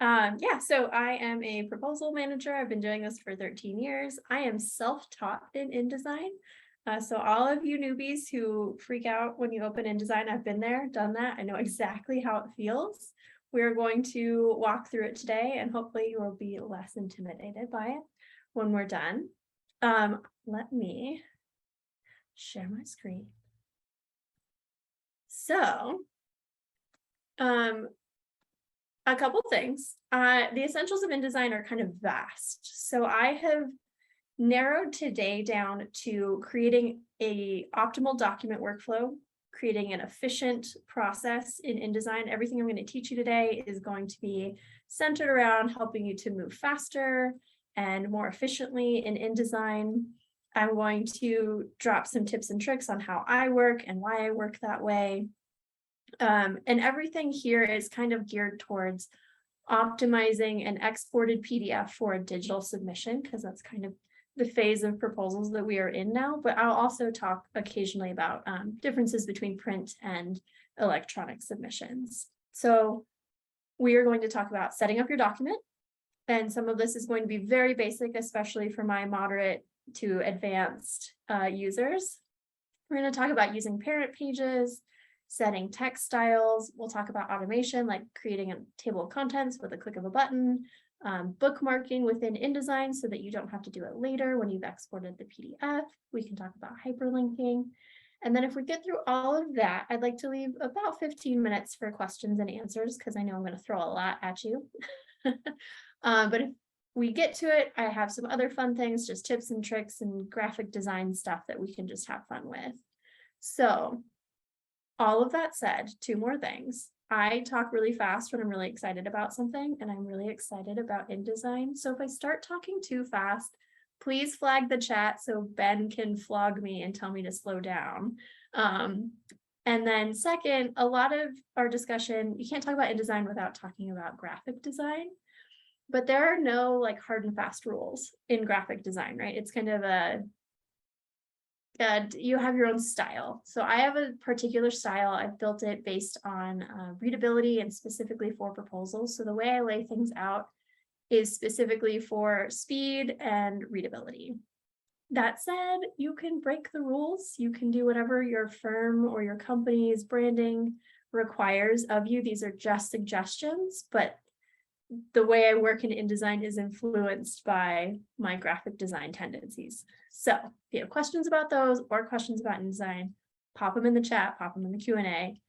Yeah, so I am a proposal manager. I've been doing this for 13 years. I am self-taught in InDesign. So all of you newbies who freak out when you open InDesign, I've been there, done that. I know exactly how it feels. We're going to walk through it today, and hopefully you will be less intimidated by it when we're done. Let me share my screen. So, a couple things. The essentials of InDesign are kind of vast. So I have narrowed today down to creating a optimal document workflow, creating an efficient process in InDesign. Everything I'm going to teach you today is going to be centered around helping you to move faster and more efficiently in InDesign. I'm going to drop some tips and tricks on how I work and why I work that way. And everything here is kind of geared towards optimizing an exported PDF for a digital submission, because that's kind of the phase of proposals that we are in now. But I'll also talk occasionally about differences between print and electronic submissions. So we are going to talk about setting up your document. And some of this is going to be very basic, especially for my moderate to advanced users. We're going to talk about using parent pages, setting text styles. We'll talk about automation, like creating a table of contents with a click of a button, bookmarking within InDesign so that you don't have to do it later when you've exported the PDF. We can talk about hyperlinking. And then if we get through all of that, I'd like to leave about 15 minutes for questions and answers, because I know I'm going to throw a lot at you. But if we get to it, I have some other fun things, just tips and tricks and graphic design stuff that we can just have fun with. So all of that said, two more things. I talk really fast when I'm really excited about something, and I'm really excited about InDesign. So if I start talking too fast, please flag the chat so Ben can flog me and tell me to slow down. And then second, a lot of our discussion, you can't talk about InDesign without talking about graphic design. But there are no like hard and fast rules in graphic design, right? It's kind of you have your own style. So I have a particular style. I've built it based on readability and specifically for proposals. So the way I lay things out is specifically for speed and readability. That said, you can break the rules. You can do whatever your firm or your company's branding requires of you. These are just suggestions, but the way I work in InDesign is influenced by my graphic design tendencies. So if you have questions about those or questions about InDesign, pop them in the chat, pop them in the Q&A.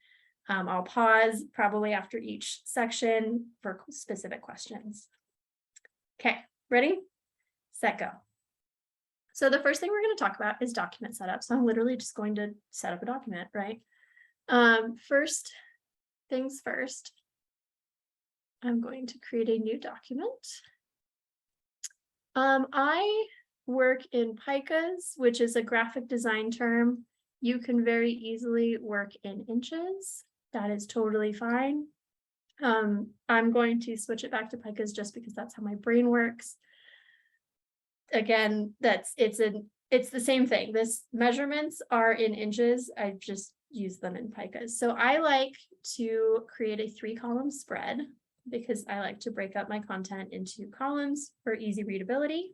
I'll pause probably after each section for specific questions. Okay, ready, set, go. So the first thing we're going to talk about is document setup. So I'm literally just going to set up a document, right? First things first. I'm going to create a new document. I work in picas, which is a graphic design term. You can very easily work in inches. That is totally fine. I'm going to switch it back to picas just because that's how my brain works. Again, it's the same thing. This measurements are in inches. I just use them in picas. So I like to create a 3-column spread, because I like to break up my content into columns for easy readability.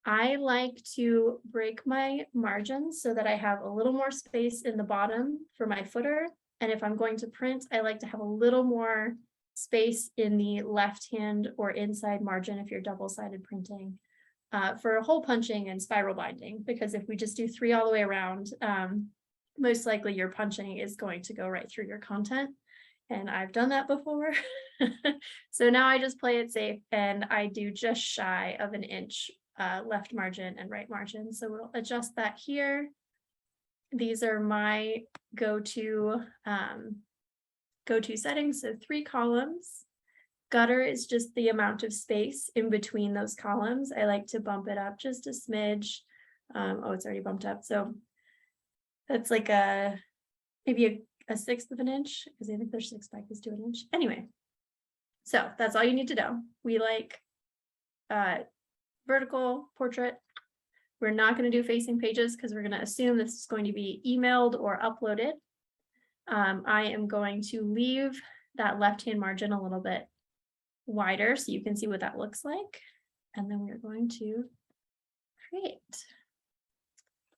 I like to break my margins so that I have a little more space in the bottom for my footer. And if I'm going to print, I like to have a little more space in the left-hand or inside margin if you're double-sided printing for hole punching and spiral binding, because if we just do 3 all the way around, most likely your punching is going to go right through your content. And I've done that before. So now I just play it safe and I do just shy of 1 inch left margin and right margin. So we'll adjust that here. These are my go-to settings. So 3 columns. Gutter is just the amount of space in between those columns. I like to bump it up just a smidge. Oh, it's already bumped up. So that's like maybe a 1/6 of 1 inch, because I think there's 6 picas to 1 inch. Anyway, so that's all you need to know. We like vertical portrait. We're not going to do facing pages because we're going to assume this is going to be emailed or uploaded. I am going to leave that left-hand margin a little bit wider so you can see what that looks like. And then we're going to create.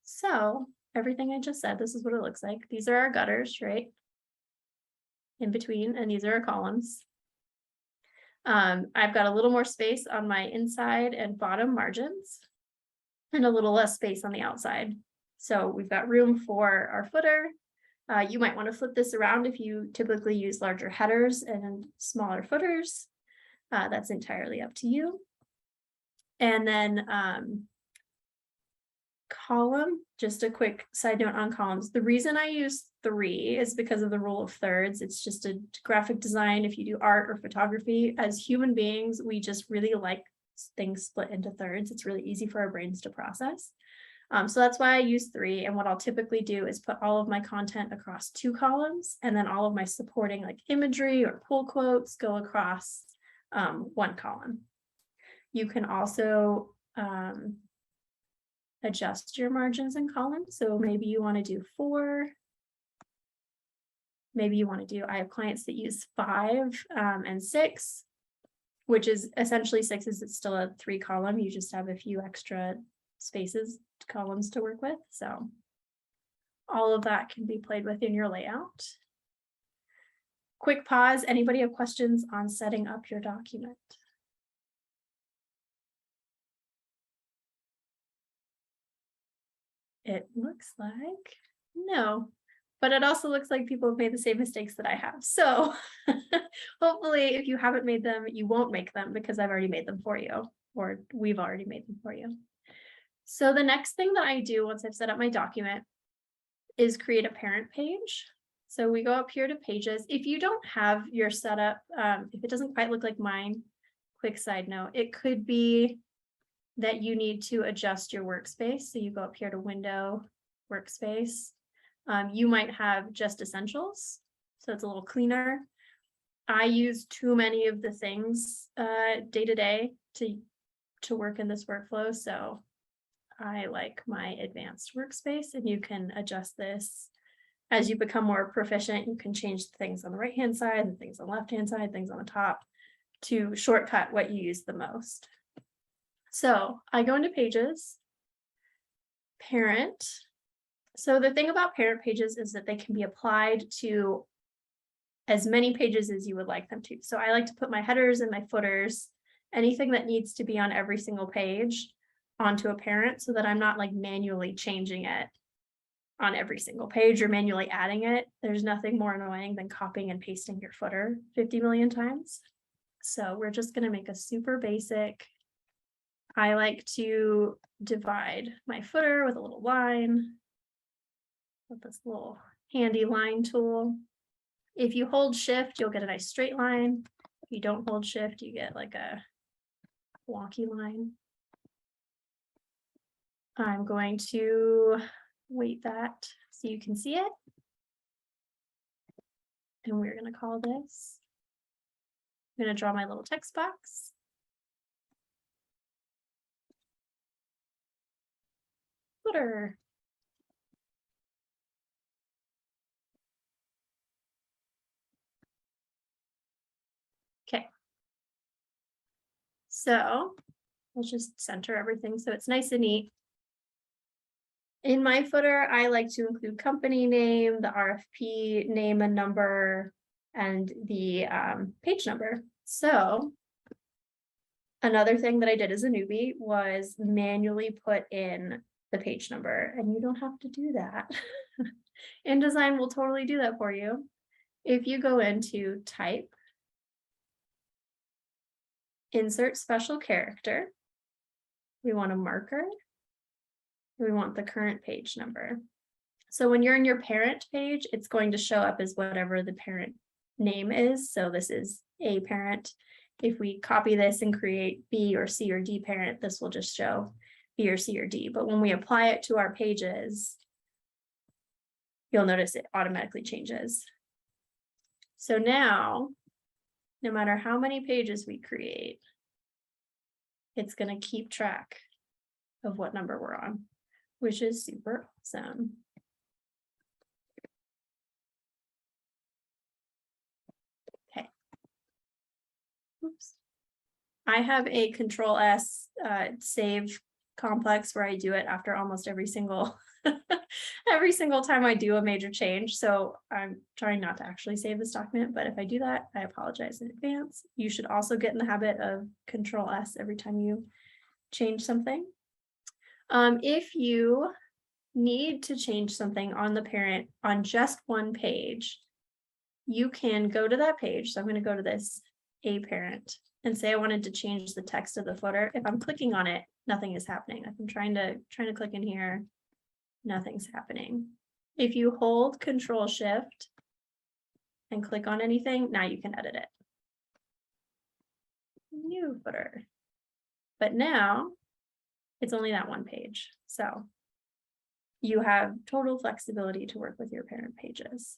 So everything I just said, this is what it looks like. These are our gutters, right? In between, and these are our columns. I've got a little more space on my inside and bottom margins and a little less space on the outside. So we've got room for our footer. You might want to flip this around if you typically use larger headers and smaller footers. That's entirely up to you. And then column, just a quick side note on columns. The reason I use 3 is because of the rule of thirds. It's just a graphic design. If you do art or photography, as human beings, we just really like things split into thirds. It's really easy for our brains to process. So that's why I use 3. And what I'll typically do is put all of my content across 2 columns, and then all of my supporting like imagery or pull quotes go across 1 column. You can also adjust your margins and columns. So maybe you want to do 4. Maybe you want to do, I have clients that use 5 and 6, which is essentially 6 is it's still a 3 column. You just have a few extra spaces, columns to work with. So all of that can be played with in your layout. Quick pause. Anybody have questions on setting up your document? It looks like no, but it also looks like people have made the same mistakes that I have. So hopefully if you haven't made them, you won't make them because I've already made them for you, or we've already made them for you. So the next thing that I do once I've set up my document is create a parent page. So we go up here to pages. If you don't have your setup, if it doesn't quite look like mine, quick side note, it could be that you need to adjust your workspace. So you go up here to window, workspace. You might have just essentials, so it's a little cleaner. I use too many of the things day to day to work in this workflow. So I like my advanced workspace, and you can adjust this as you become more proficient. You can change the things on the right-hand side and things on the left-hand side, things on the top to shortcut what you use the most. So I go into pages, parent. So the thing about parent pages is that they can be applied to as many pages as you would like them to. So I like to put my headers and my footers, anything that needs to be on every single page, onto a parent so that I'm not like manually changing it on every single page or manually adding it. There's nothing more annoying than copying and pasting your footer 50 million times. So we're just going to make a super basic. I like to divide my footer with a little line with this little handy line tool. If you hold shift, you'll get a nice straight line. If you don't hold shift, you get like a wonky line. I'm going to weight that so you can see it. And we're going to call this, I'm going to draw my little text box. Footer. Okay. So let's just center everything so it's nice and neat. In my footer, I like to include company name, the RFP name and number, and the page number. So another thing that I did as a newbie was manually put in the page number, and you don't have to do that. InDesign will totally do that for you. If you go into type, insert special character, we want a marker, we want the current page number. So when you're in your parent page, it's going to show up as whatever the parent name is. So this is A parent. If we copy this and create B or C or D parent, this will just show B or C or D. But when we apply it to our pages, you'll notice it automatically changes. So now, no matter how many pages we create, it's going to keep track of what number we're on, which is super awesome. Okay. Oops. I have a Control S save complex where I do it after almost every single every single time I do a major change. So I'm trying not to actually save this document, but if I do that, I apologize in advance. You should also get in the habit of Control S every time you change something. If you need to change something on the parent on just one page, you can go to that page. So I'm going to go to this A parent and say I wanted to change the text of the footer. If I'm clicking on it, nothing is happening. If I'm trying to click in here, nothing's happening. If you hold Control Shift and click on anything, now you can edit it. New footer. But now it's only that one page. So you have total flexibility to work with your parent pages.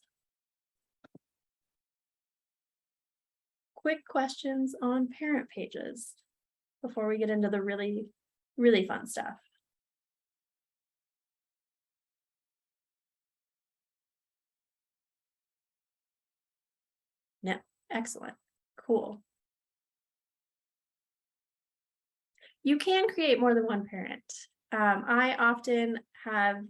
Quick questions on parent pages before we get into the really, really fun stuff. No, excellent, cool. You can create more than one parent. I often have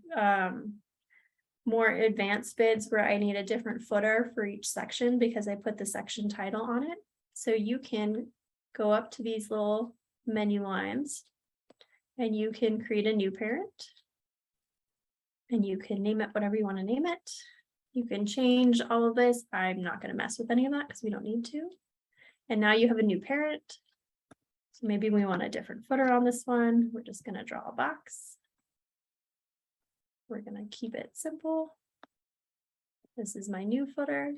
more advanced bids where I need a different footer for each section because I put the section title on it. So you can go up to these little menu lines and you can create a new parent and you can name it whatever you want to name it. You can change all of this. I'm not going to mess with any of that because we don't need to. And now you have a new parent. So maybe we want a different footer on this one. We're just going to draw a box. We're going to keep it simple. This is my new footer.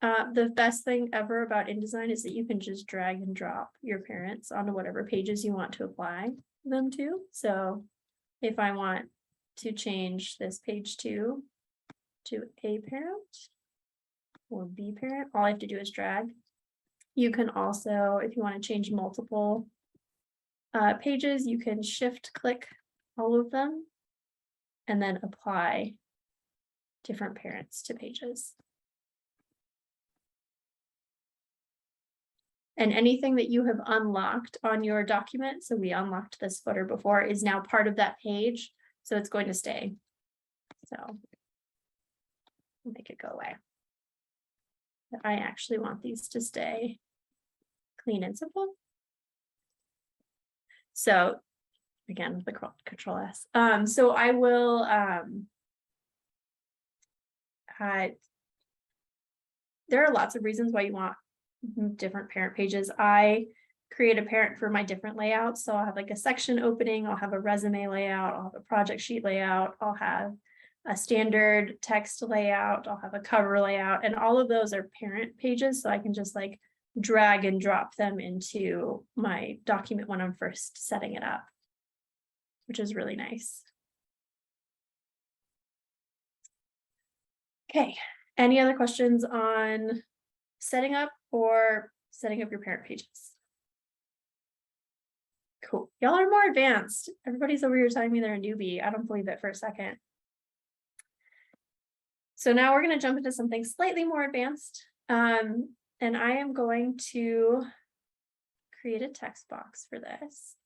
The best thing ever about InDesign is that you can just drag and drop your parents onto whatever pages you want to apply them to. So if I want to change this page 2 to A parent or B parent, all I have to do is drag. You can also, if you want to change multiple pages, you can shift click all of them and then apply different parents to pages. And anything that you have unlocked on your document, so we unlocked this footer before, is now part of that page. So it's going to stay. So I'll make it go away. But I actually want these to stay clean and simple. So again, with the Control S. So I will there are lots of reasons why you want different parent pages. I create a parent for my different layouts. So I'll have like a section opening, I'll have a resume layout, I'll have a project sheet layout, I'll have a standard text layout, I'll have a cover layout, and all of those are parent pages. So I can just like drag and drop them into my document when I'm first setting it up, which is really nice. Okay, any other questions on setting up your parent pages? Cool. Y'all are more advanced. Everybody's over here telling me they're a newbie. I don't believe it for a second. So now we're going to jump into something slightly more advanced. And I am going to create a text box for this.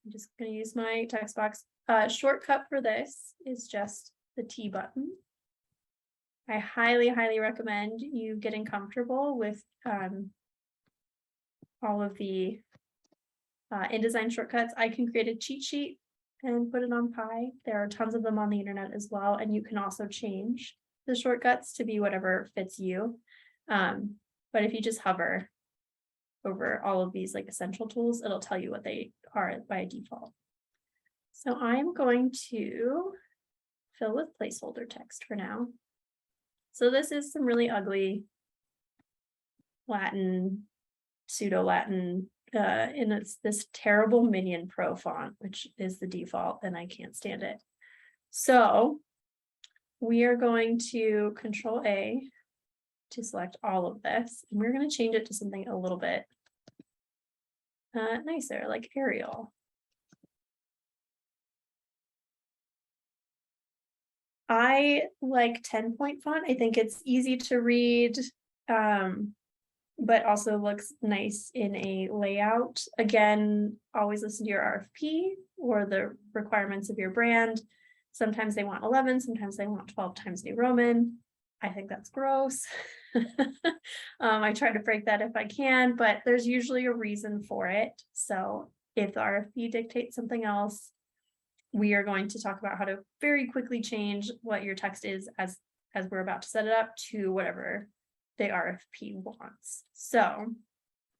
I'm just going to use my text box. Shortcut for this is just the T button. I highly, highly recommend you getting comfortable with all of the InDesign shortcuts. I can create a cheat sheet and put it on Pi. There are tons of them on the internet as well, and you can also change the shortcuts to be whatever fits you. But if you just hover over all of these like essential tools, it'll tell you what they are by default. So I'm going to fill with placeholder text for now. So this is some really ugly Latin, pseudo-Latin, and it's this terrible Minion Pro font, which is the default, and I can't stand it. So we are going to Control A to select all of this, and we're going to change it to something a little bit nicer, like Arial. I like 10-point font. I think it's easy to read. but also looks nice in a layout. Again, always listen to your RFP or the requirements of your brand. Sometimes they want 11, sometimes they want 12 times New Roman. I think that's gross. I try to break that if I can, but there's usually a reason for it. So if the RFP dictates something else, we are going to talk about how to very quickly change what your text is as we're about to set it up to whatever the RFP wants. So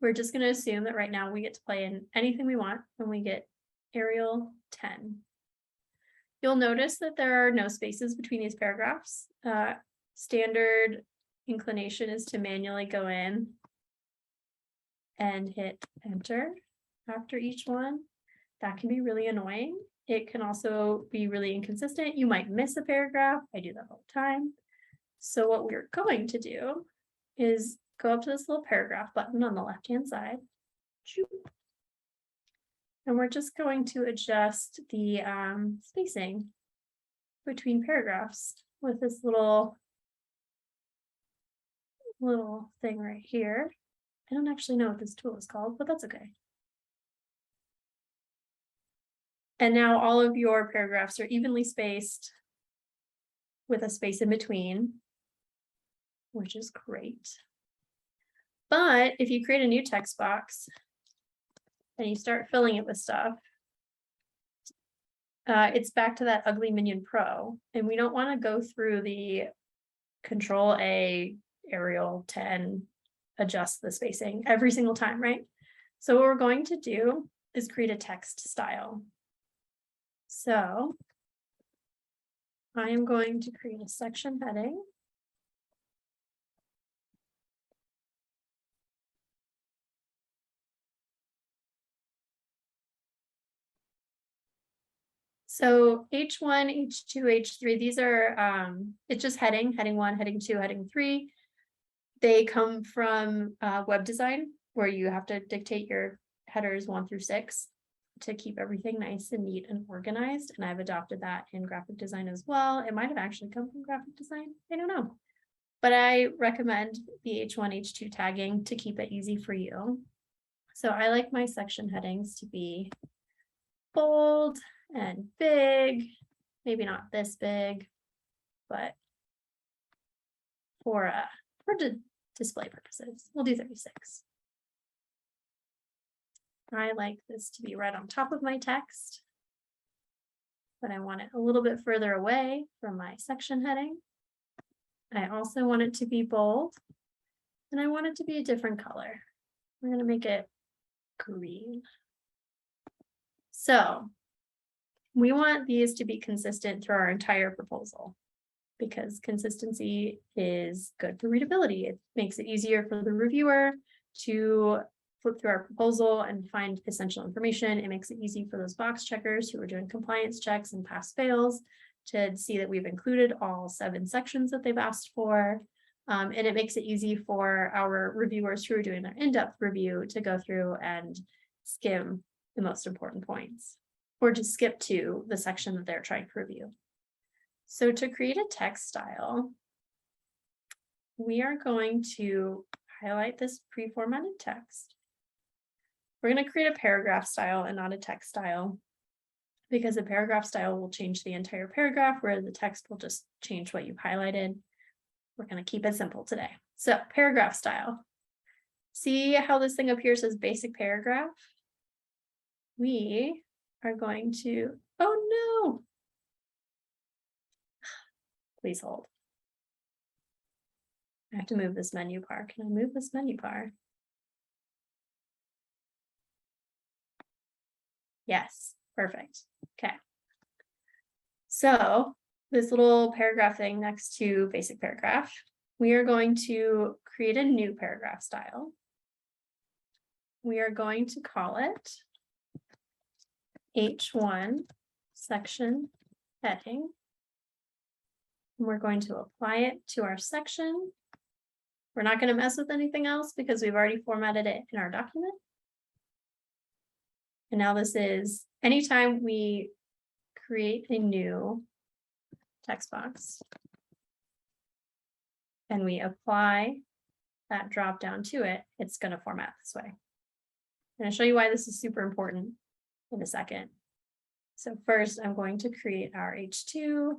we're just going to assume that right now we get to play in anything we want when we get Arial 10. You'll notice that there are no spaces between these paragraphs. Standard inclination is to manually go in and hit enter after each one. That can be really annoying. It can also be really inconsistent. You might miss a paragraph. I do that all the time. So what we're going to do is go up to this little paragraph button on the left-hand side. And we're just going to adjust the spacing between paragraphs with this little thing right here. I don't actually know what this tool is called, but that's okay. And now all of your paragraphs are evenly spaced with a space in between, which is great. But if you create a new text box and you start filling it with stuff, it's back to that ugly Minion Pro. And we don't want to go through the Control A, Arial 10, adjust the spacing every single time, right? So what we're going to do is create a text style. So I am going to create a section heading. So H1, H2, H3, these are, it's just heading 1, heading 2, heading 3. They come from web design, where you have to dictate your headers 1 through 6 to keep everything nice and neat and organized. And I've adopted that in graphic design as well. It might have actually come from graphic design. I don't know. But I recommend the H1, H2 tagging to keep it easy for you. So I like my section headings to be bold and big, maybe not this big, but for display purposes, we'll do 36. I like this to be right on top of my text, but I want it a little bit further away from my section heading. I also want it to be bold, and I want it to be a different color. We're going to make it green. So we want these to be consistent through our entire proposal, because consistency is good for readability. It makes it easier for the reviewer to flip through our proposal and find essential information. It makes it easy for those box checkers who are doing compliance checks and pass fails to see that we've included all 7 sections that they've asked for. And it makes it easy for our reviewers who are doing their in-depth review to go through and skim the most important points, or to skip to the section that they're trying to review. So to create a text style, we are going to highlight this pre-formatted text. We're going to create a paragraph style and not a text style, because a paragraph style will change the entire paragraph, where the text will just change what you've highlighted. We're going to keep it simple today. So paragraph style. See how this thing up here says basic paragraph? We are going to, oh no. Please hold. I have to move this menu bar. Can I move this menu bar? Yes, perfect. Okay. So this little paragraph thing next to basic paragraph, we are going to create a new paragraph style. We are going to call it H1 section heading. And we're going to apply it to our section. We're not going to mess with anything else because we've already formatted it in our document. And now this is anytime we create a new text box and we apply that drop down to it, it's going to format this way. And I'll show you why this is super important in a second. So first, I'm going to create our H2,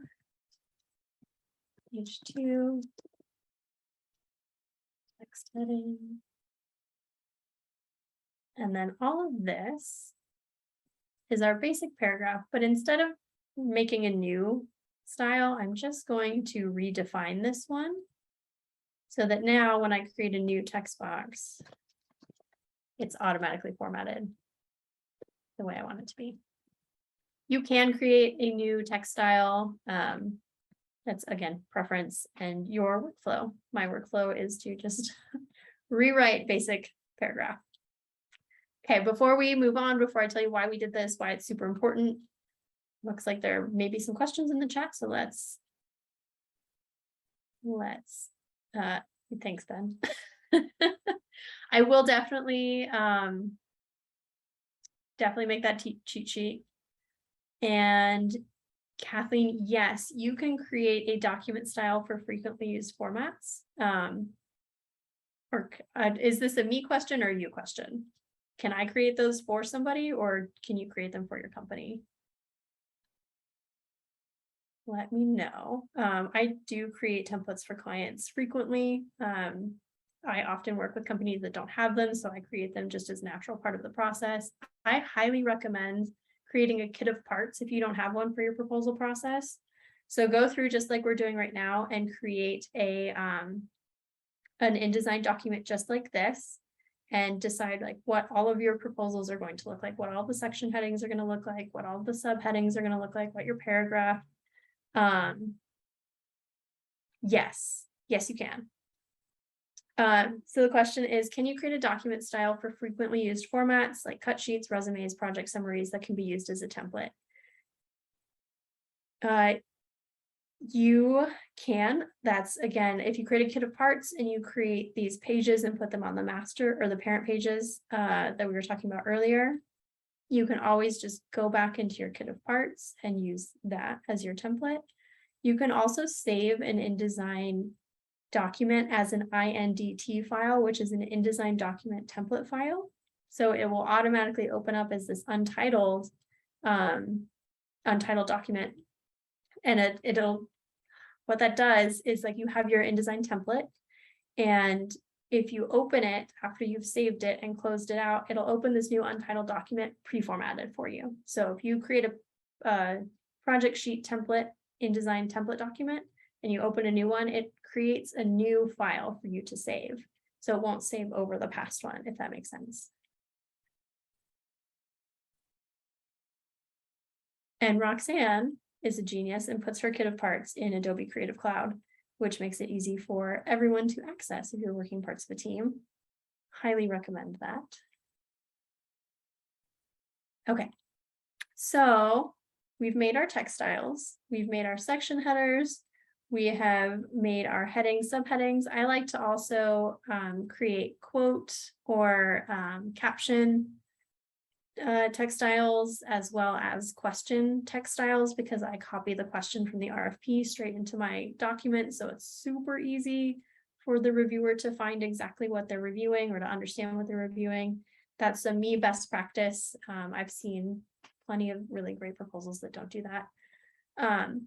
text heading, and then all of this is our basic paragraph, but instead of making a new style, I'm just going to redefine this one so that now when I create a new text box, it's automatically formatted the way I want it to be. You can create a new text style. That's again, preference and your workflow. My workflow is to just rewrite basic paragraph. Okay, before we move on, before I tell you why we did this, why it's super important, looks like there may be some questions in the chat. So let's thanks, Ben. I will definitely make that cheat sheet. And Kathleen, yes, you can create a document style for frequently used formats. Is this a me question or a you question? Can I create those for somebody or can you create them for your company? Let me know. I do create templates for clients frequently. I often work with companies that don't have them, so I create them just as a natural part of the process. I highly recommend creating a kit of parts if you don't have one for your proposal process. So go through just like we're doing right now and create an InDesign document just like this and decide like what all of your proposals are going to look like, what all the section headings are going to look like, what all the subheadings are going to look like, what your paragraph. Yes, you can. So the question is, can you create a document style for frequently used formats like cut sheets, resumes, project summaries that can be used as a template? You can. That's again, if you create a kit of parts and you create these pages and put them on the master or the parent pages that we were talking about earlier, you can always just go back into your kit of parts and use that as your template. You can also save an InDesign document as an INDT file, which is an InDesign document template file. So it will automatically open up as this untitled document. And what that does is like you have your InDesign template, and if you open it after you've saved it and closed it out, it'll open this new untitled document pre-formatted for you. So if you create a project sheet template, InDesign template document, and you open a new one, it creates a new file for you to save. So it won't save over the past one, if that makes sense. And Roxanne is a genius and puts her kit of parts in Adobe Creative Cloud, which makes it easy for everyone to access if you're working parts of a team. Highly recommend that. Okay, so we've made our text styles, we've made our section headers, we have made our headings, subheadings. I like to also create quote or caption text styles as well as question text styles, because I copy the question from the RFP straight into my document. So it's super easy for the reviewer to find exactly what they're reviewing or to understand what they're reviewing. That's a me best practice. I've seen plenty of really great proposals that don't do that.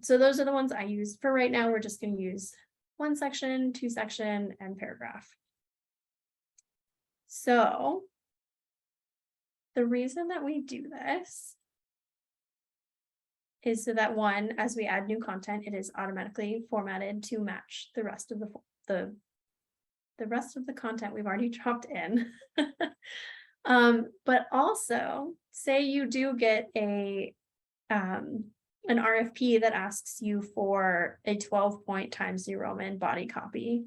So those are the ones I use. For right now, we're just going to use one section, two section, and paragraph. So the reason that we do this is so that one, as we add new content, it is automatically formatted to match the rest of the rest of the content we've already dropped in. But also, say you do get an RFP that asks you for a 12-point Times New Roman body copy.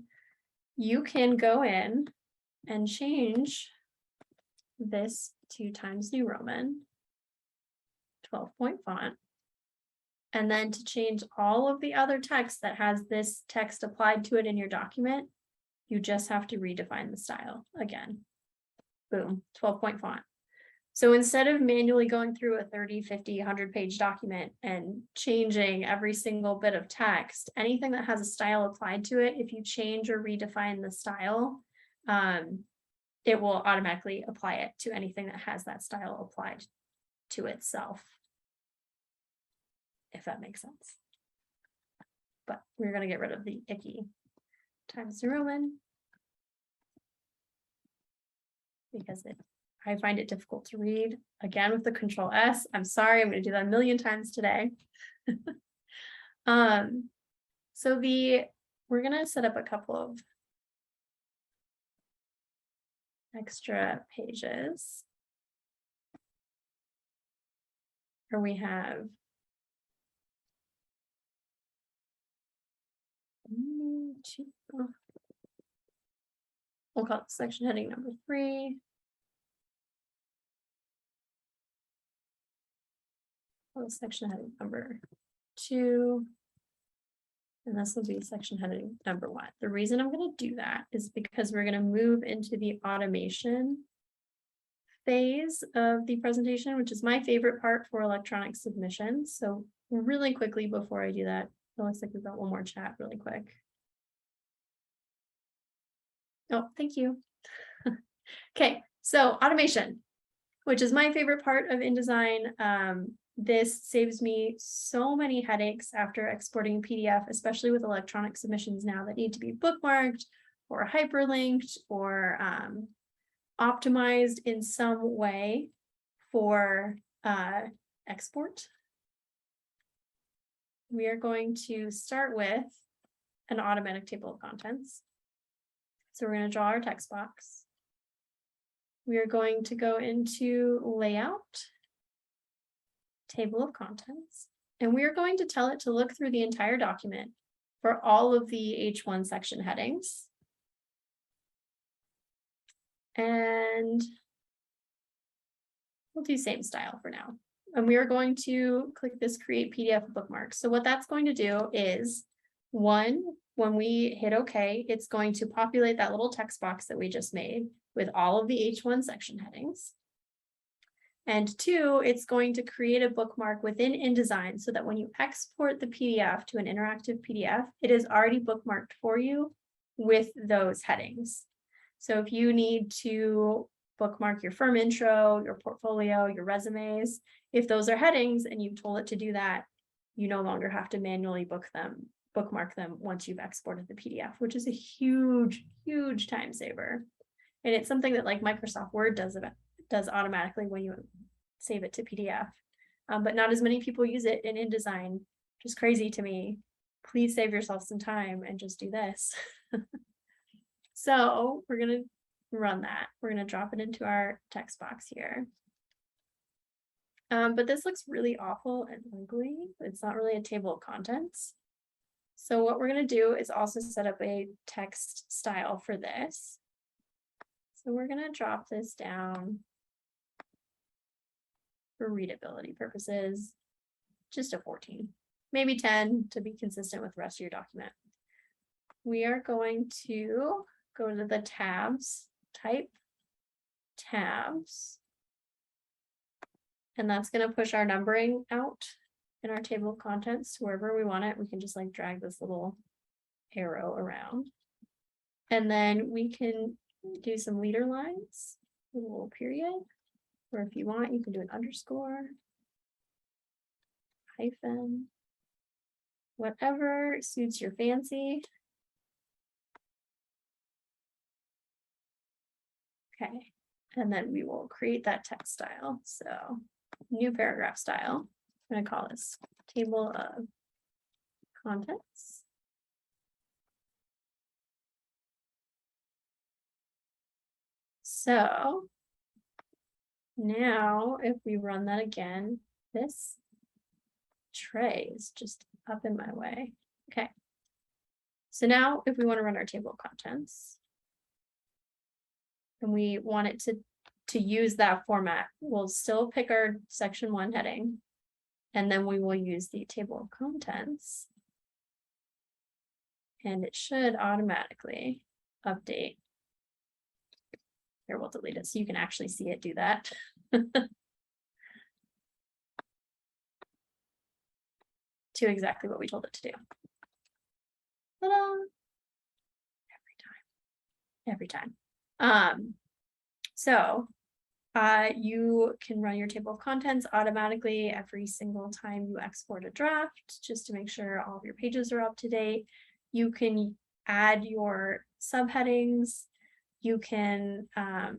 You can go in and change this to Times New Roman, 12-point font. And then to change all of the other text that has this text applied to it in your document, you just have to redefine the style again. Boom, 12-point font. So instead of manually going through a 30, 50, 100-page document and changing every single bit of text, anything that has a style applied to it, if you change or redefine the style, it will automatically apply it to anything that has that style applied to itself, if that makes sense. But we're going to get rid of the icky Times New Roman because I find it difficult to read. Again, with the Control S, I'm sorry, I'm going to do that a million times today. So we're going to set up a couple of extra pages. Where we have we'll call it section heading number 3. Section heading number 2. And this will be section heading number 1. The reason I'm going to do that is because we're going to move into the automation phase of the presentation, which is my favorite part for electronic submissions. So really quickly before I do that, it looks like we've got one more chat really quick. Oh, thank you. Okay, so automation, which is my favorite part of InDesign. This saves me so many headaches after exporting PDF, especially with electronic submissions now that need to be bookmarked or hyperlinked or optimized in some way for export. We are going to start with an automatic table of contents. So we're going to draw our text box. We are going to go into layout, table of contents, and we are going to tell it to look through the entire document for all of the H1 section headings. And we'll do same style for now. And we are going to click this create PDF bookmark. So what that's going to do is, one, when we hit OK, it's going to populate that little text box that we just made with all of the H1 section headings. And 2, it's going to create a bookmark within InDesign so that when you export the PDF to an interactive PDF, it is already bookmarked for you with those headings. So if you need to bookmark your firm intro, your portfolio, your resumes, if those are headings and you've told it to do that, you no longer have to manually bookmark them once you've exported the PDF, which is a huge, huge time saver. And it's something that like Microsoft Word does automatically when you save it to PDF. But not as many people use it in InDesign, which is crazy to me. Please save yourself some time and just do this. So we're going to run that. We're going to drop it into our text box here. But this looks really awful and ugly. It's not really a table of contents. So what we're going to do is also set up a text style for this. So we're going to drop this down for readability purposes, just a 14, maybe 10 to be consistent with the rest of your document. We are going to go to the tabs, type tabs, and that's going to push our numbering out in our table of contents to wherever we want it. We can just like drag this little arrow around. And then we can do some leader lines with a little period, or if you want, you can do an underscore, hyphen, whatever suits your fancy. Okay, and then we will create that text style. So new paragraph style. I'm going to call this table of contents. So now if we run that again, this tray is just up in my way. Okay. So now if we want to run our table of contents and we want it to use that format, we'll still pick our section 1 heading, and then we will use the table of contents, and it should automatically update. Here, we'll delete it so you can actually see it do that. To exactly what we told it to do. Ta-da! Every time. So you can run your table of contents automatically every single time you export a draft, just to make sure all of your pages are up to date. You can add your subheadings. You can add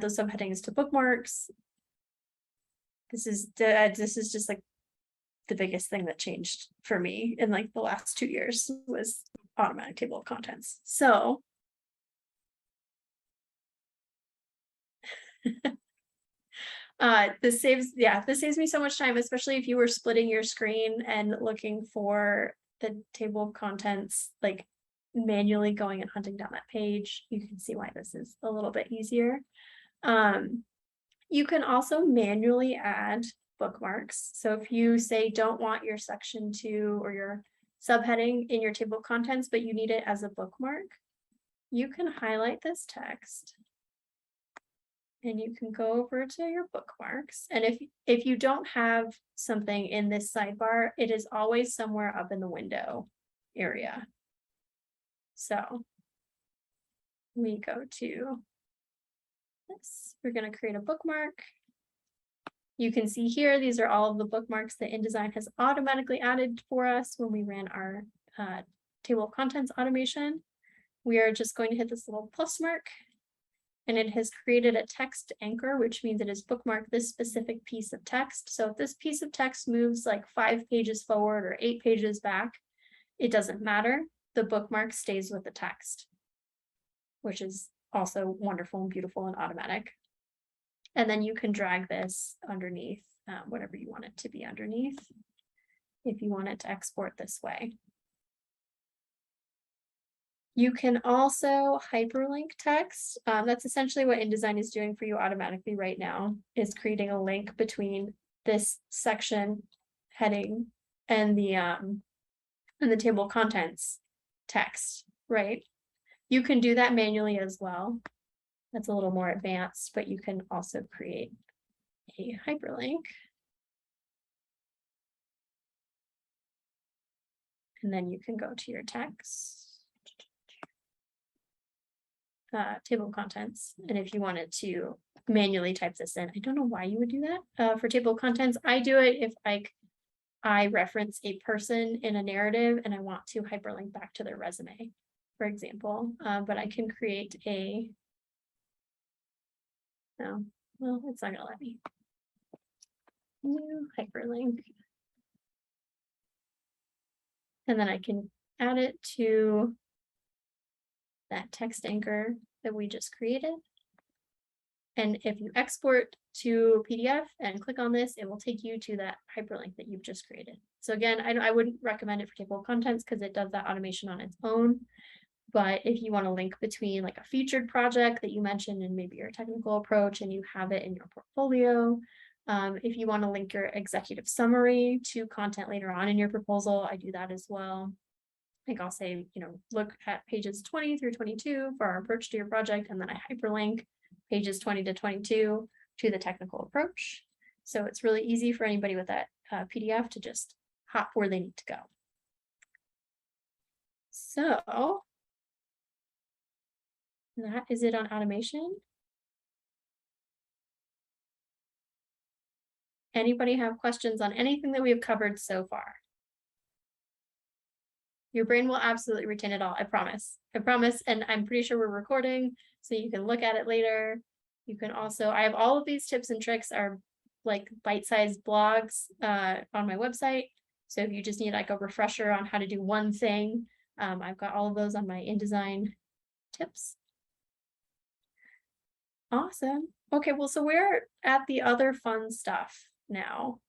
those subheadings to bookmarks. This is just like the biggest thing that changed for me in like the last 2 years was automatic table of contents. So this saves me so much time, especially if you were splitting your screen and looking for the table of contents, like manually going and hunting down that page. You can see why this is a little bit easier. You can also manually add bookmarks. So if you say don't want your section 2 or your subheading in your table of contents, but you need it as a bookmark, you can highlight this text and you can go over to your bookmarks. And if you don't have something in this sidebar, it is always somewhere up in the window area. So we go to this. We're going to create a bookmark. You can see here, these are all of the bookmarks that InDesign has automatically added for us when we ran our table of contents automation. We are just going to hit this little plus mark, and it has created a text anchor, which means it has bookmarked this specific piece of text. So if this piece of text moves like 5 pages forward or 8 pages back, it doesn't matter. The bookmark stays with the text, which is also wonderful and beautiful and automatic. And then you can drag this underneath whatever you want it to be underneath if you want it to export this way. You can also hyperlink text. That's essentially what InDesign is doing for you automatically right now, is creating a link between this section heading and the table of contents text, right? You can do that manually as well. That's a little more advanced, but you can also create a hyperlink. And then you can go to your text, table of contents. And if you wanted to manually type this in, I don't know why you would do that. For table of contents, I do it if I reference a person in a narrative and I want to hyperlink back to their resume, for example. But I can create a no, well, it's not gonna let me. New hyperlink. And then I can add it to that text anchor that we just created. And if you export to PDF and click on this, it will take you to that hyperlink that you've just created. So again, I wouldn't recommend it for table of contents because it does that automation on its own. But if you want to link between like a featured project that you mentioned and maybe your technical approach and you have it in your portfolio, if you want to link your executive summary to content later on in your proposal, I do that as well. Like I'll say, look at pages 20 through 22 for our approach to your project, and then I hyperlink pages 20 to 22 to the technical approach. So it's really easy for anybody with that PDF to just hop where they need to go. So that is it on automation. Anybody have questions on anything that we have covered so far? Your brain will absolutely retain it all, I promise. I promise, and I'm pretty sure we're recording, so you can look at it later. You can also, I have all of these tips and tricks are like bite-sized blogs on my website. So if you just need like a refresher on how to do one thing, I've got all of those on my InDesign tips. Awesome. Okay, well, so we're at the other fun stuff now.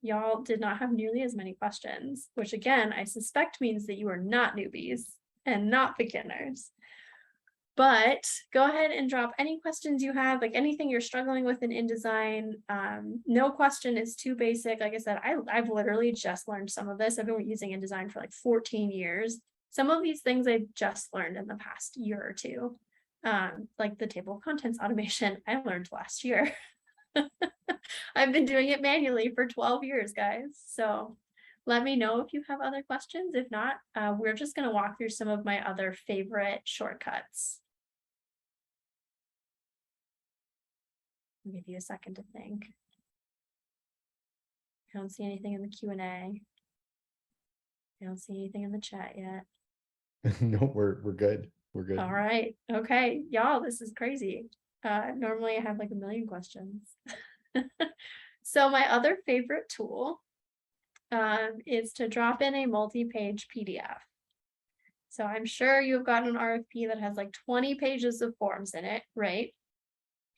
Y'all did not have nearly as many questions, which again, I suspect means that you are not newbies and not beginners. But go ahead and drop any questions you have, like anything you're struggling with in InDesign. No question is too basic. Like I said, I've literally just learned some of this. I've been using InDesign for like 14 years. Some of these things I've just learned in the past year or two. Like the table of contents automation, I learned last year. I've been doing it manually for 12 years, guys. So let me know if you have other questions. If not, we're just going to walk through some of my other favorite shortcuts. I'll give you a second to think. I don't see anything in the Q&A. I don't see anything in the chat yet. No, we're good. We're good. All right. Okay. Y'all, this is crazy. Normally I have like a million questions. So my other favorite tool is to drop in a multi-page PDF. So I'm sure you've got an RFP that has like 20 pages of forms in it, right?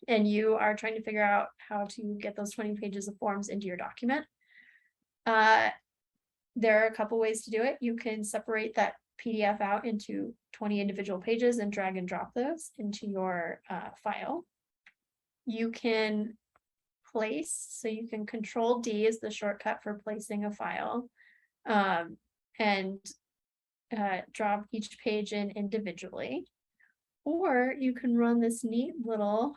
And you are trying to figure out how to get those 20 pages of forms into your document. There are a couple ways to do it. You can separate that PDF out into 20 individual pages and drag and drop those into your file. You can place, so you can Control D is the shortcut for placing a file, and drop each page in individually. Or you can run this neat little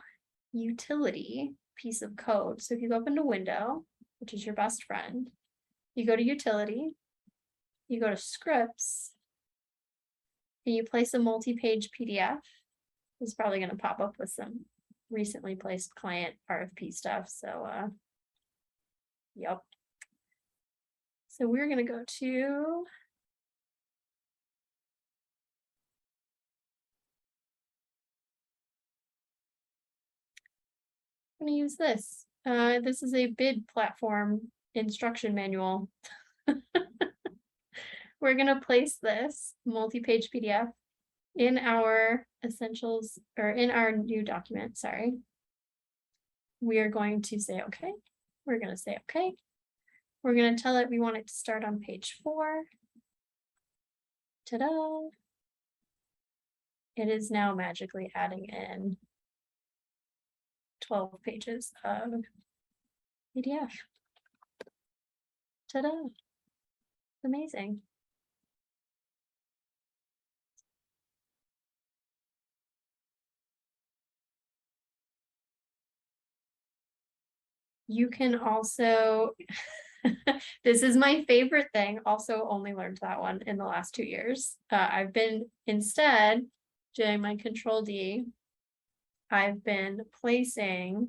utility piece of code. So if you go up into Window, which is your best friend, you go to Utility, you go to Scripts, and you place a multi-page PDF. It's probably going to pop up with some recently placed client RFP stuff. So, yep. So we're going to go to I'm going to use this. This is a bid platform instruction manual. We're going to place this multi-page PDF in our essentials, or in our new document, sorry. We are going to say, okay. We're going to say, okay. We're going to tell it we want it to start on page 4. Ta-da. It is now magically adding in 12 pages of PDF. Ta-da. Amazing. You can also, this is my favorite thing, also only learned that one in the last 2 years. I've been instead doing my Control D. I've been placing,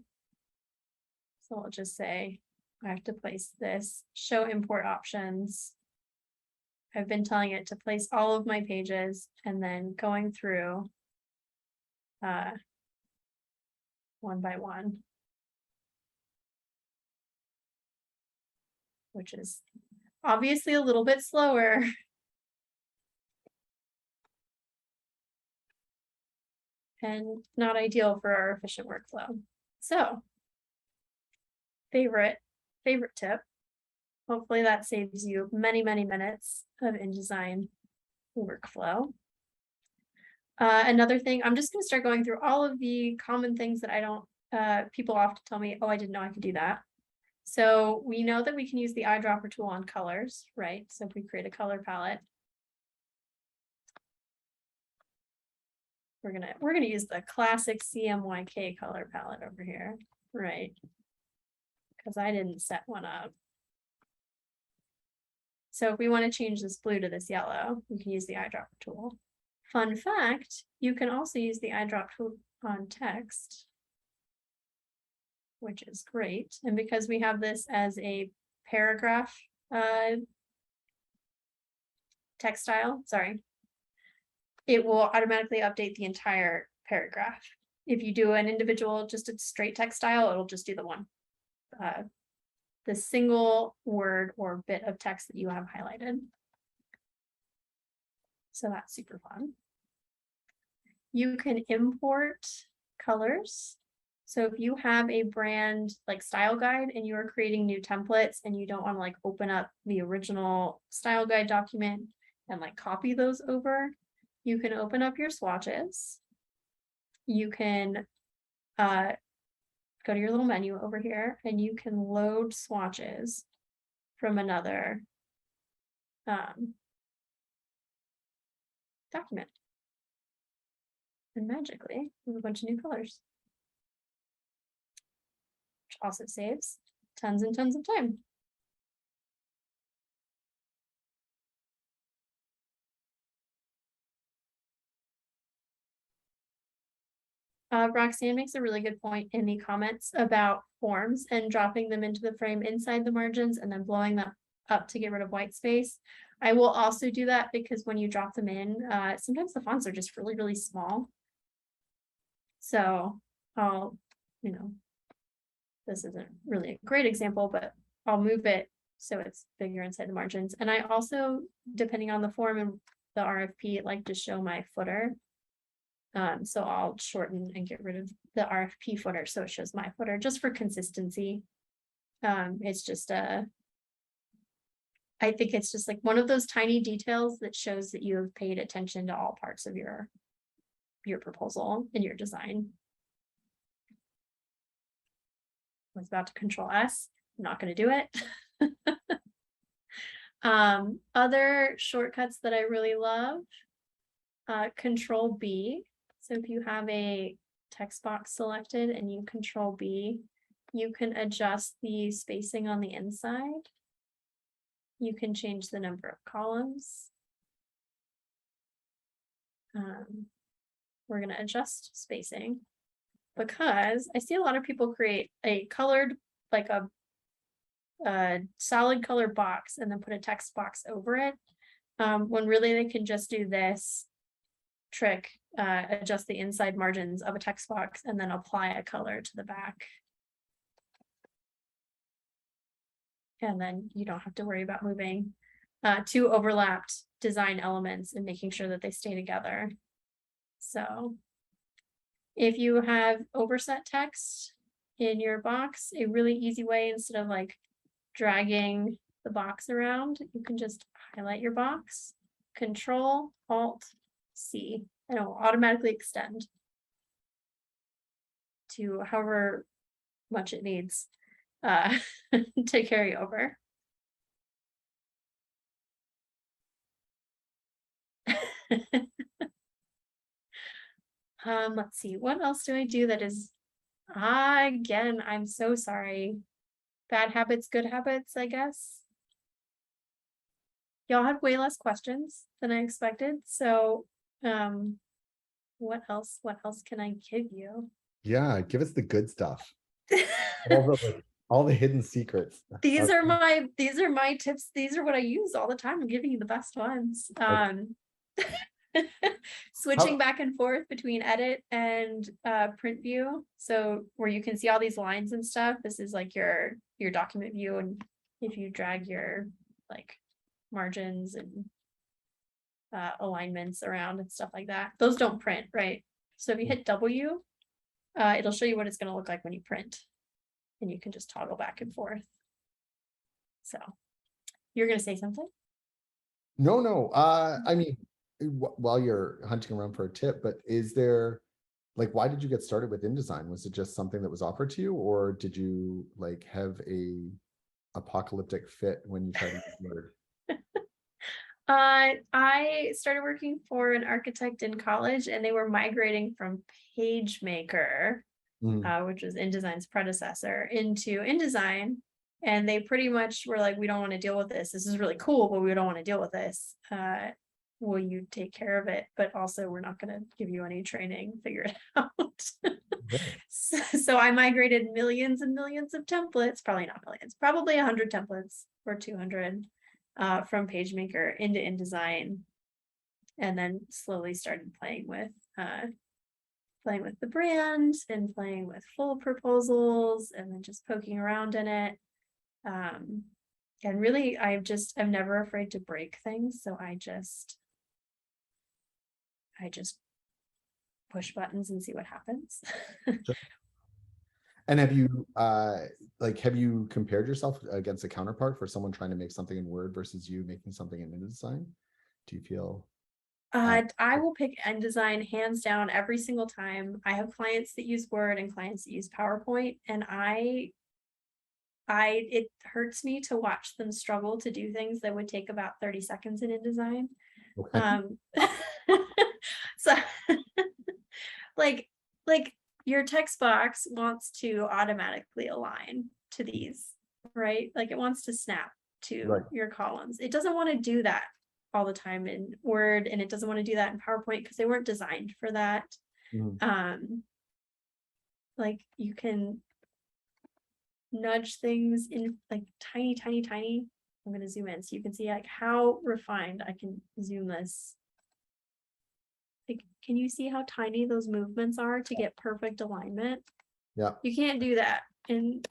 so I'll just say I have to place this, show import options. I've been telling it to place all of my pages and then going through one by one, which is obviously a little bit slower. And not ideal for our efficient workflow. So, favorite tip. Hopefully that saves you many, many minutes of InDesign workflow. Another thing, I'm just going to start going through all of the common things that I don't, people often tell me, oh, I didn't know I could do that. So we know that we can use the eyedropper tool on colors, right? So if we create a color palette, we're gonna use the classic CMYK color palette over here, right? Because I didn't set one up. So if we want to change this blue to this yellow, we can use the eyedropper tool. Fun fact, you can also use the eyedropper tool on text, which is great. And because we have this as a paragraph text style, sorry, it will automatically update the entire paragraph. If you do an individual, just a straight text style, it'll just do the one, the single word or bit of text that you have highlighted. So that's super fun. You can import colors. So if you have a brand like style guide and you are creating new templates and you don't want to like open up the original style guide document and like copy those over, you can open up your swatches. You can go to your little menu over here and you can load swatches from another document. And magically, we have a bunch of new colors, which also saves tons and tons of time. Roxanne makes a really good point in the comments about forms and dropping them into the frame inside the margins and then blowing them up to get rid of white space. I will also do that because when you drop them in, sometimes the fonts are just really, really small. So I'll, this isn't really a great example, but I'll move it so it's bigger inside the margins. And I also, depending on the form and the RFP, like to show my footer. So I'll shorten and get rid of the RFP footer so it shows my footer just for consistency. It's just I think it's just like one of those tiny details that shows that you have paid attention to all parts of your proposal and your design. I was about to Control S. I'm not going to do it. Other shortcuts that I really love, Control B. So if you have a text box selected and you Control B, you can adjust the spacing on the inside. You can change the number of columns. We're going to adjust spacing because I see a lot of people create a colored, like a solid color box and then put a text box over it. When really they can just do this trick, adjust the inside margins of a text box and then apply a color to the back. And then you don't have to worry about moving two overlapped design elements and making sure that they stay together. So if you have overset text in your box, a really easy way, instead of like dragging the box around, you can just highlight your box, Control Alt C, and it will automatically extend to however much it needs to carry over. Let's see, what else do I do that is, again, I'm so sorry. Bad habits, good habits, I guess. Y'all had way less questions than I expected. So what else can I give you? Yeah, give us the good stuff. all the hidden secrets. These are my tips. These are what I use all the time. I'm giving you the best ones. Switching back and forth between edit and print view. So where you can see all these lines and stuff. This is like your document view, and if you drag your like margins and alignments around and stuff like that, those don't print, right? So if you hit W, it'll show you what it's going to look like when you print, and you can just toggle back and forth. So you're going to say something? No. I mean, while you're hunting around for a tip, but is there, like, why did you get started with InDesign? Was it just something that was offered to you, or did you like have a apocalyptic fit when you tried to use Word? I started working for an architect in college, and they were migrating from PageMaker, which was InDesign's predecessor, into InDesign. And they pretty much were like, we don't want to deal with this. This is really cool, but we don't want to deal with this. Will you take care of it? But also, we're not going to give you any training. Figure it out. So I migrated millions and millions of templates, probably not millions, probably 100 templates or 200 from PageMaker into InDesign, and then slowly started playing with the brand and playing with full proposals, and then just poking around in it. And really, I'm never afraid to break things, so I just push buttons and see what happens. And have you compared yourself against a counterpart for someone trying to make something in Word versus you making something in InDesign? Do you feel? I will pick InDesign hands down every single time. I have clients that use Word and clients that use PowerPoint, and it hurts me to watch them struggle to do things that would take about 30 seconds in InDesign. Okay. So like your text box wants to automatically align to these, right? Like it wants to snap to your columns. It doesn't want to do that all the time in Word, and it doesn't want to do that in PowerPoint because they weren't designed for that. like you can nudge things in like tiny, tiny, tiny. I'm going to zoom in so you can see like how refined I can zoom this. Like, can you see how tiny those movements are to get perfect alignment? Yeah. You can't do that in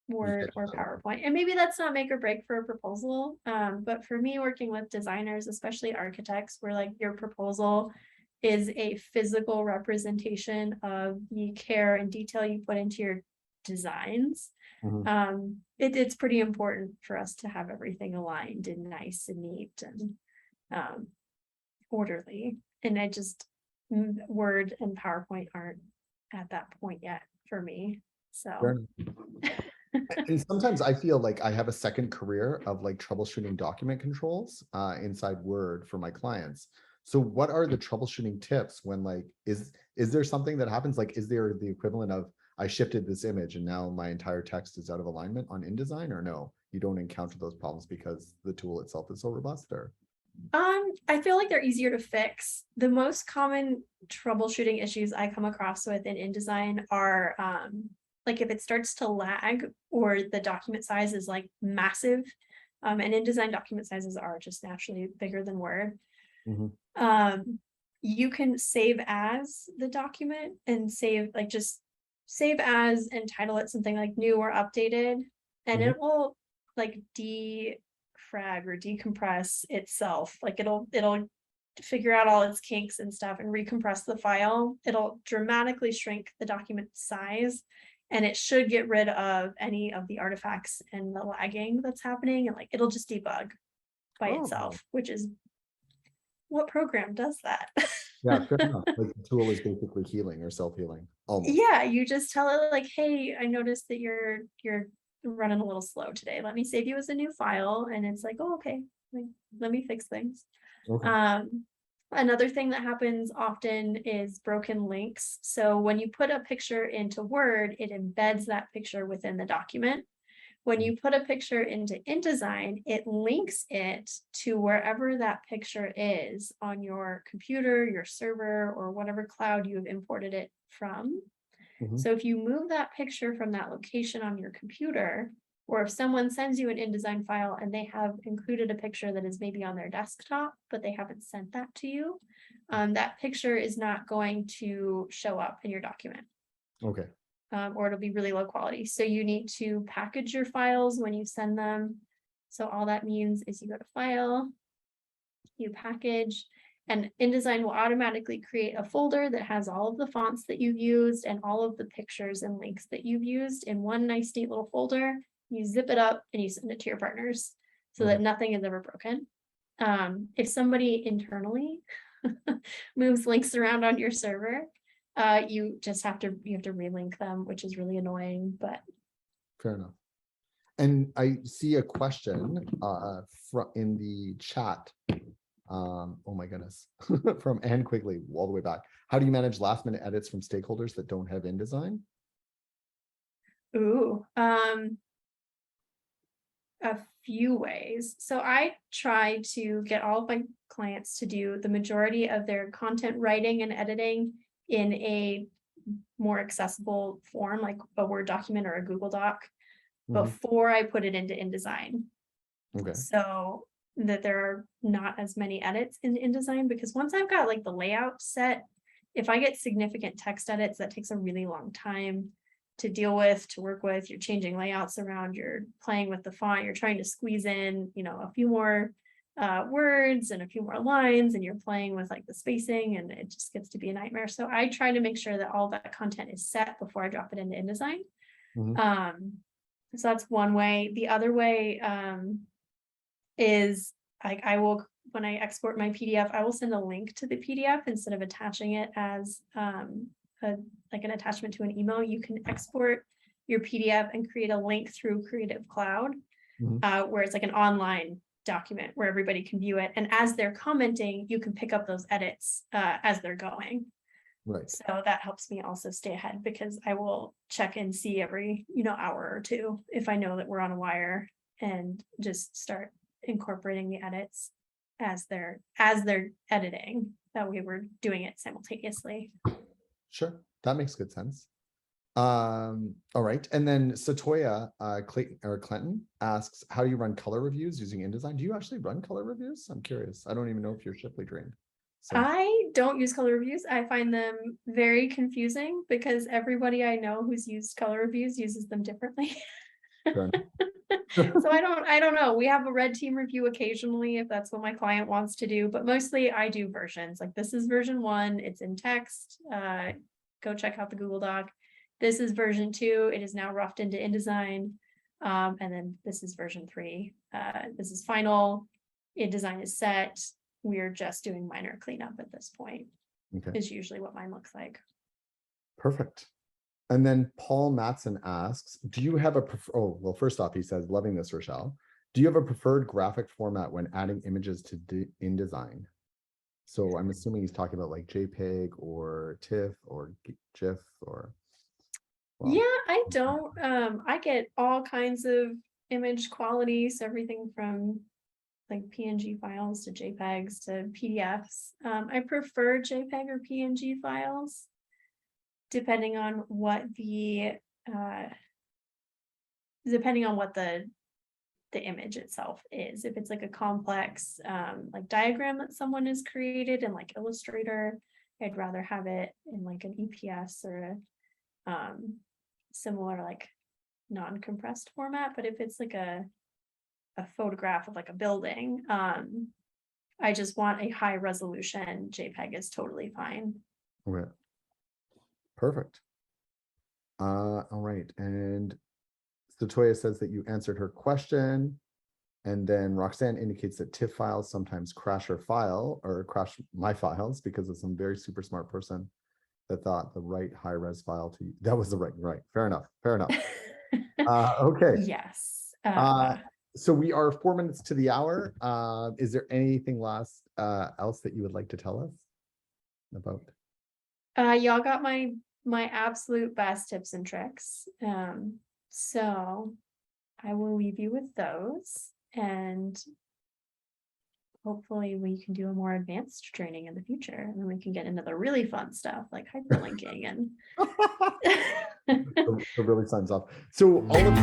Word or PowerPoint. And maybe that's not make or break for a proposal. But for me, working with designers, especially architects, where like your proposal is a physical representation of the care and detail you put into your designs. It's pretty important for us to have everything aligned and nice and neat and orderly. And I just, Word and PowerPoint aren't at that point yet for me. So and sometimes I feel like I have a second career of like troubleshooting document controls inside Word for my clients. So what are the troubleshooting tips when like, is there something that happens? Like, is there the equivalent of I shifted this image and now my entire text is out of alignment on InDesign, or no, you don't encounter those problems because the tool itself is so robust? Or I feel like they're easier to fix. The most common troubleshooting issues I come across with in InDesign are like if it starts to lag or the document size is like massive. And InDesign document sizes are just naturally bigger than Word. You can save as the document and save like just save as and title it something like new or updated, and it will like defrag or decompress itself. Like it'll figure out all its kinks and stuff and recompress the file. It'll dramatically shrink the document size, and it should get rid of any of the artifacts and the lagging that's happening, and like it'll just debug by itself, which is what program does that? yeah, fair enough. Like the tool is basically healing or self-healing almost. Yeah, you just tell it like, hey, I noticed that you're running a little slow today. Let me save you as a new file. And it's like, oh, okay, like, let me fix things. Another thing that happens often is broken links. So when you put a picture into Word, it embeds that picture within the document. When you put a picture into InDesign, it links it to wherever that picture is on your computer, your server, or whatever cloud you have imported it from. So if you move that picture from that location on your computer, or if someone sends you an InDesign file and they have included a picture that is maybe on their desktop, but they haven't sent that to you, that picture is not going to show up in your document. Or it'll be really low quality. So you need to package your files when you send them. So all that means is you go to File, you package, and InDesign will automatically create a folder that has all of the fonts that you've used and all of the pictures and links that you've used in one nice neat little folder. You zip it up and you send it to your partners so that nothing is ever broken. If somebody internally moves links around on your server, you have to relink them, which is really annoying, but fair enough. And I see a question in the chat. Oh my goodness, from Anne Quigley, all the way back. How do you manage last minute edits from stakeholders that don't have InDesign? A few ways. So I try to get all of my clients to do the majority of their content writing and editing in a more accessible form, like a Word document or a Google Doc, before I put it into InDesign. So that there are not as many edits in InDesign, because once I've got like the layout set, if I get significant text edits, that takes a really long time to deal with, to work with. You're changing layouts around, you're playing with the font, you're trying to squeeze in, a few more words and a few more lines, and you're playing with like the spacing, and it just gets to be a nightmare. So I try to make sure that all that content is set before I drop it into InDesign. So that's one way. The other way is like when I export my PDF, I will send a link to the PDF instead of attaching it as like an attachment to an email. You can export your PDF and create a link through Creative Cloud, where it's like an online document where everybody can view it. And as they're commenting, you can pick up those edits as they're going. So that helps me also stay ahead, because I will check and see every, hour or two if I know that we're on a wire, and just start incorporating the edits as they're editing. That way we're doing it simultaneously. Sure, that makes good sense. All right. And then Satoya, Clayton or Clinton asks, how do you run color reviews using InDesign? Do you actually run color reviews? I'm curious. I don't even know if you're Shipley trained. So I don't use color reviews. I find them very confusing because everybody I know who's used color reviews uses them differently. fair So I don't know. We have a red team review occasionally if that's what my client wants to do, but mostly I do versions. Like this is version 1, it's in text. Go check out the Google Doc. This is version 2, it is now roughed into InDesign. And then this is version 3. This is final. InDesign is set. We're just doing minor cleanup at this point, okay. is usually what mine looks like. Perfect. And then Paul Matson asks, do you have a, oh, well, first off, he says, loving this, Rachelle. Do you have a preferred graphic format when adding images to InDesign? So I'm assuming he's talking about like JPEG or TIFF or GIF or. Well, yeah, I don't. I get all kinds of image qualities, everything from like PNG files to JPEGs to PDFs. I prefer JPEG or PNG files, depending on what the image itself is. If it's like a complex like diagram that someone has created in like Illustrator, I'd rather have it in like an EPS or a similar like non-compressed format. But if it's like a photograph of like a building, I just want a high resolution. JPEG is totally fine. Okay. Perfect. All right. And Satoya says that you answered her question. And then Roxanne indicates that TIFF files sometimes crash her file or crash my files because of some very super smart person that thought the right high res file to that was the right. Fair enough. Okay. Yes. So we are 4 minutes to the hour. Is there anything else that you would like to tell us about? Y'all got my absolute best tips and tricks. So I will leave you with those, and hopefully we can do a more advanced training in the future, and then we can get into the really fun stuff like hyperlinking and It really signs off. So all of